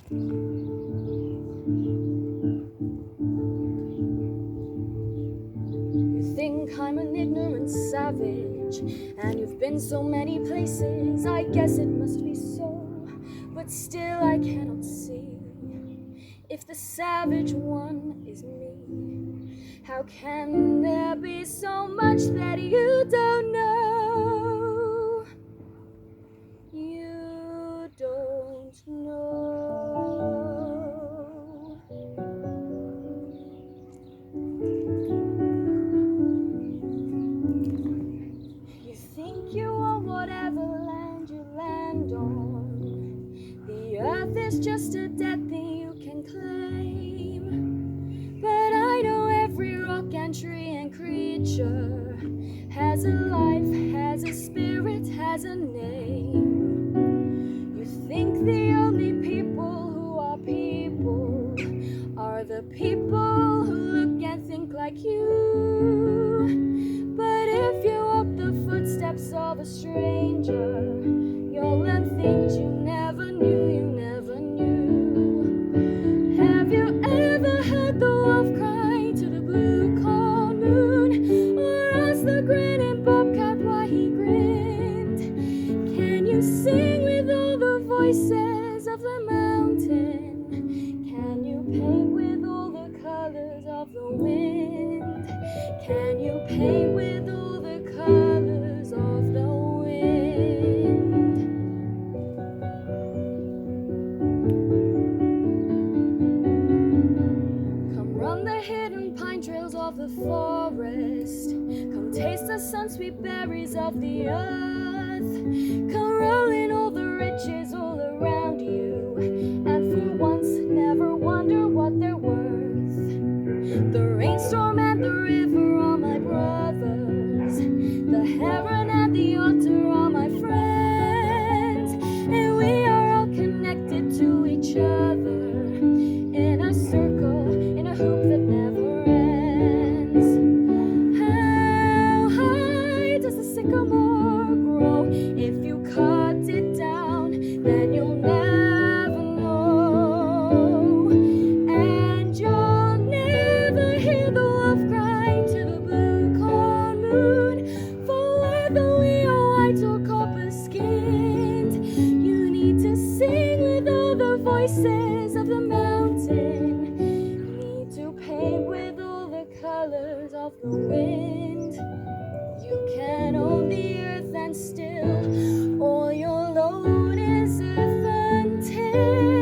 You think I'm an ignorant savage, and you've been so many places. I guess it must be so, but still I cannot see if the savage one is me. How can there be so much that you don't know? You don't know. You think you own whatever land you land on. The earth is just a dead thing you can claim. But I know every rock and tree and creature has a life, has a spirit, has a name. You think the only people who are people are the people who look and think like you. But if you walk the footsteps of a stranger, you'll learn things you never knew, you never knew. Have you ever heard the wolf cry to the blue corn moon, or asked the grinning bobcat why he grinned? Can you sing with all the voices of the mountain? Can you paint with all the colors of the wind? Can you paint with all the colors of the wind? Come run the hidden pine trails of the forest. Come taste the sun-sweet berries of the earth. Come roll in all the riches all around you, and for once never wonder what they're worth. The rainstorm and the river are my brothers. The heron and the otter are my friends. And we are all connected to each other in a circle, in a hoop that never ends. How high does the sycamore grow? If you cut it down, then you'll never know. And you'll never hear the wolf cry to the blue corn moon. For whether we are white or copper skinned, you need to sing with all the voices of the mountain. You need to paint with all the colors of the wind. You can own the earth and still all you'll own is earth until